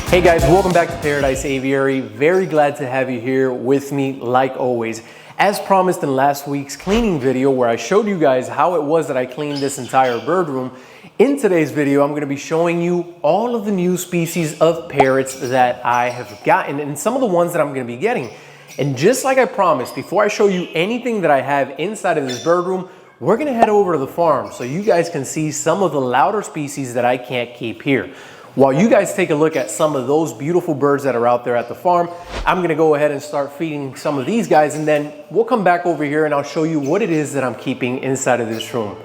Hey guys, welcome back to Paradise Aviary. Very glad to have you here with me like always. As promised in last week's cleaning video where I showed you guys how it was that I cleaned this entire bird room, in today's video I'm going to be showing you all of the new species of parrots that I have gotten and some of the ones that I'm going to be getting. And just like I promised, before I show you anything that I have inside of this bird room, we're going to head over to the farm so you guys can see some of the louder species that I can't keep here. While you guys take a look at some of those beautiful birds that are out there at the farm, I'm going to go ahead and start feeding some of these guys, and then we'll come back over here and I'll show you what it is that I'm keeping inside of this room.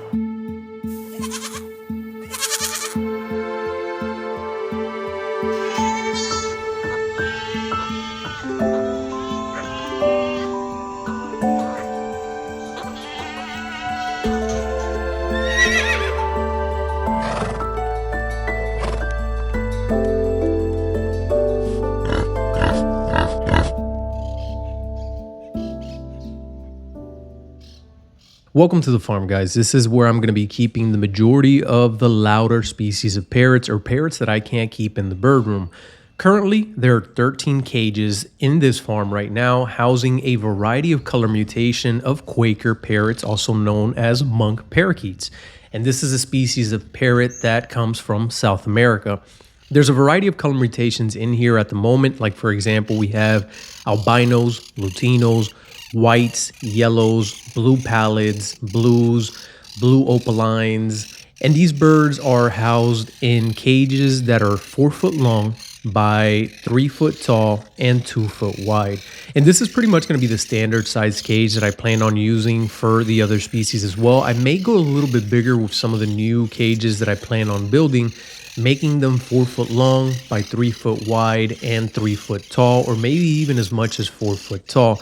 Welcome to the farm, guys. This is where I'm going to be keeping the majority of the louder species of parrots, or parrots that I can't keep in the bird room. Currently, there are 13 cages in this farm right now, housing a variety of color mutation of Quaker parrots, also known as monk parakeets. And this is a species of parrot that comes from South America. There's a variety of color mutations in here at the moment. Like, for example, we have albinos, lutinos, whites, yellows, blue pallids, blues, blue opalines, and these birds are housed in cages that are 4 foot long by 3 foot tall and 2 foot wide. And this is pretty much going to be the standard size cage that I plan on using for the other species as well. I may go a little bit bigger with some of the new cages that I plan on building, making them 4 foot long by 3 foot wide and 3 foot tall, or maybe even as much as 4 foot tall.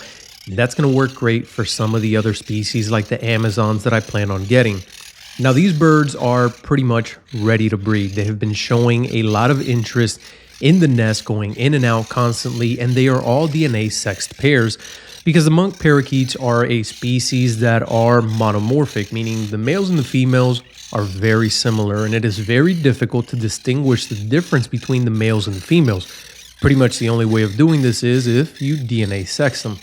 That's going to work great for some of the other species like the Amazons that I plan on getting. Now, these birds are pretty much ready to breed. They have been showing a lot of interest in the nest, going in and out constantly, and they are all DNA sexed pairs because the monk parakeets are a species that are monomorphic, meaning the males and the females are very similar, and it is very difficult to distinguish the difference between the males and the females. Pretty much the only way of doing this is if you DNA sex them.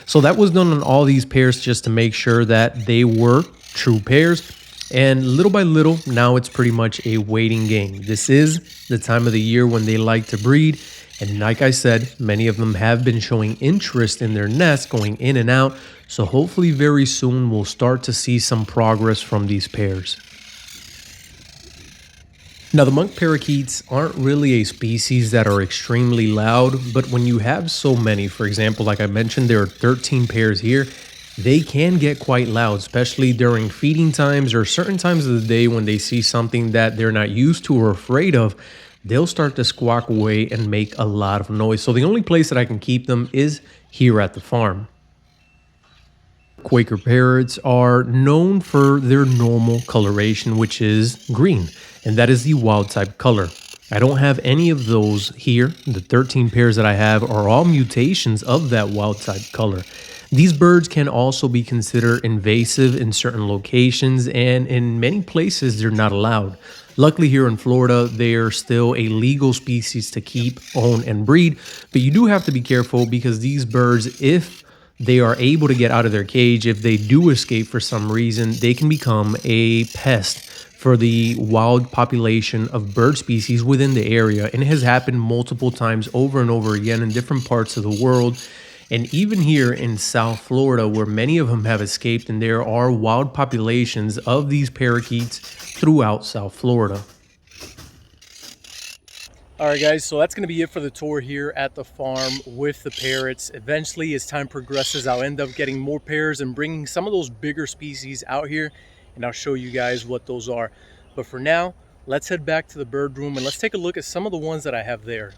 So that was done on all these pairs just to make sure that they were true pairs. And little by little, now it's pretty much a waiting game. This is the time of the year when they like to breed. And like I said, many of them have been showing interest in their nest, going in and out. So hopefully very soon we'll start to see some progress from these pairs. Now, the monk parakeets aren't really a species that are extremely loud, but when you have so many, for example, like I mentioned, there are 13 pairs here, they can get quite loud, especially during feeding times or certain times of the day when they see something that they're not used to or afraid of. They'll start to squawk away and make a lot of noise. So the only place that I can keep them is here at the farm. Quaker parrots are known for their normal coloration, which is green, and that is the wild type color. I don't have any of those here. The 13 pairs that I have are all mutations of that wild type color. These birds can also be considered invasive in certain locations, and in many places they're not allowed. Luckily here in Florida, they are still a legal species to keep, own, and breed, but you do have to be careful because these birds, if they are able to get out of their cage, if they do escape for some reason, they can become a pest for the wild population of bird species within the area. And it has happened multiple times over and over again in different parts of the world. And even here in South Florida, where many of them have escaped, and there are wild populations of these parakeets throughout South Florida. All right, guys, so that's going to be it for the tour here at the farm with the parrots. Eventually, as time progresses, I'll end up getting more pairs and bringing some of those bigger species out here, and I'll show you guys what those are. But for now, let's head back to the bird room and let's take a look at some of the ones that I have there.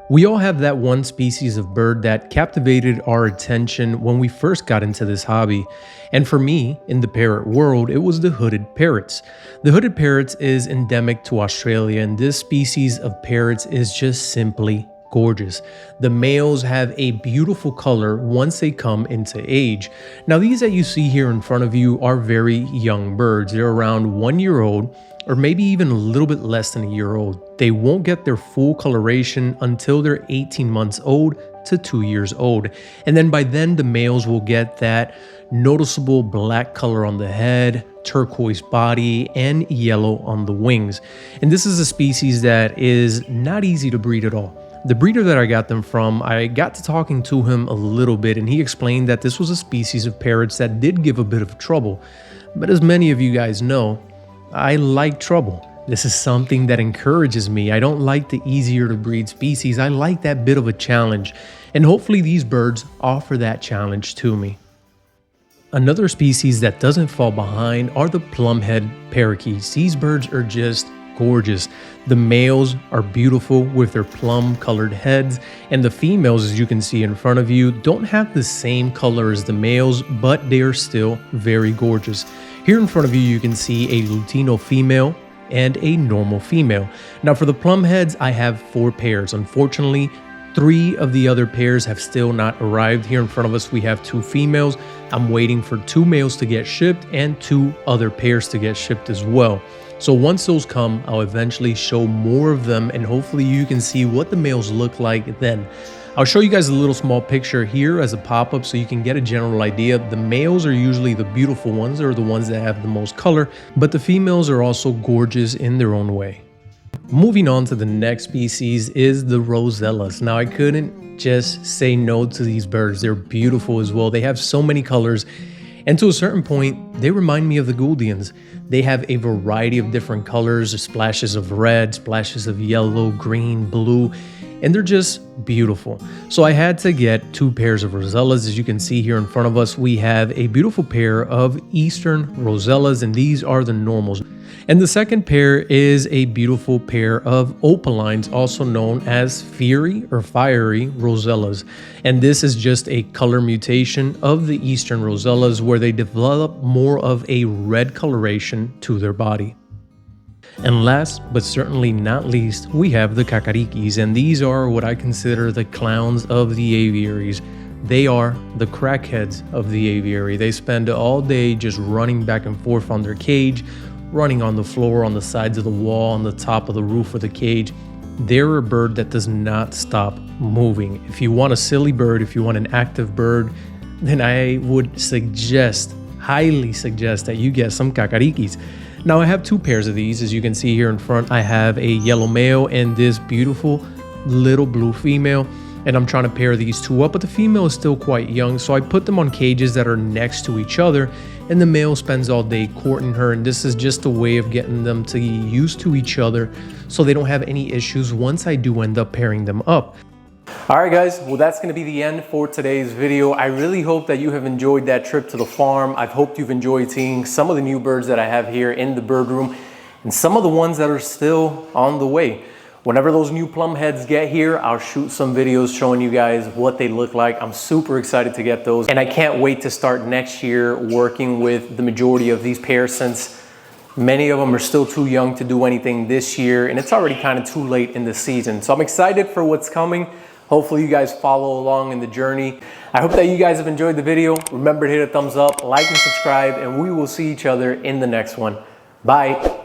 We all have that one species of bird that captivated our attention when we first got into this hobby. And for me, in the parrot world, it was the hooded parrots. The hooded parrots is endemic to Australia, and this species of parrots is just simply gorgeous. The males have a beautiful color once they come into age. Now, these that you see here in front of you are very young birds. They're around 1 year old. or maybe even a little bit less than a year old. They won't get their full coloration until they're 18 months old to 2 years old. And then by then, the males will get that noticeable black color on the head, turquoise body, and yellow on the wings. And this is a species that is not easy to breed at all. The breeder that I got them from, I got to talking to him a little bit, and he explained that this was a species of parrots that did give a bit of trouble. But as many of you guys know, I like trouble. This is something that encourages me. I don't like the easier to breed species. I like that bit of a challenge. And hopefully these birds offer that challenge to me. Another species that doesn't fall behind are the plumhead parakeets. These birds are just gorgeous. The males are beautiful with their plum colored heads, and the females, as you can see in front of you, don't have the same color as the males, but they are still very gorgeous. Here in front of you, you can see a Lutino female and a normal female. Now for the plumheads, I have 4 pairs. Unfortunately, 3 of the other pairs have still not arrived. Here in front of us, we have 2 females. I'm waiting for 2 males to get shipped and 2 other pairs to get shipped as well. So once those come, I'll eventually show more of them, and hopefully you can see what the males look like then. I'll show you guys a little small picture here as a pop-up so you can get a general idea. The males are usually the beautiful ones, or the ones that have the most color, but the females are also gorgeous in their own way. Moving on to the next species is the Rosellas. Now I couldn't just say no to these birds. They're beautiful as well. They have so many colors, and to a certain point, they remind me of the Gouldians. They have a variety of different colors, splashes of red, splashes of yellow, green, blue, and they're just beautiful. So I had to get 2 pairs of Rosellas. As you can see here in front of us, we have a beautiful pair of Eastern Rosellas, and these are the normals. And the second pair is a beautiful pair of opalines, also known as fiery or fiery Rosellas. And this is just a color mutation of the Eastern Rosellas, where they develop more of a red coloration to their body. And last but certainly not least, we have the Cacarikis, and these are what I consider the clowns of the aviaries. They are the crackheads of the aviary. They spend all day just running back and forth on their cage, running on the floor, on the sides of the wall, on the top of the roof of the cage. They're a bird that does not stop moving. If you want a silly bird, if you want an active bird, then I would suggest, highly suggest, that you get some Cacarikis. Now I have 2 pairs of these. As you can see here in front, I have a yellow male and this beautiful little blue female. And I'm trying to pair these 2 up, but the female is still quite young, so I put them on cages that are next to each other, and the male spends all day courting her, and this is just a way of getting them to get used to each other so they don't have any issues once I do end up pairing them up. Alright guys, well that's going to be the end for today's video. I really hope that you have enjoyed that trip to the farm. I've hoped you've enjoyed seeing some of the new birds that I have here in the bird room, and some of the ones that are still on the way. Whenever those new plumheads get here, I'll shoot some videos showing you guys what they look like. I'm super excited to get those, and I can't wait to start next year working with the majority of these pairs, since many of them are still too young to do anything this year, and it's already kind of too late in the season. So I'm excited for what's coming. Hopefully you guys follow along in the journey. I hope that you guys have enjoyed the video. Remember to hit a thumbs up, like and subscribe, and we will see each other in the next one. Bye.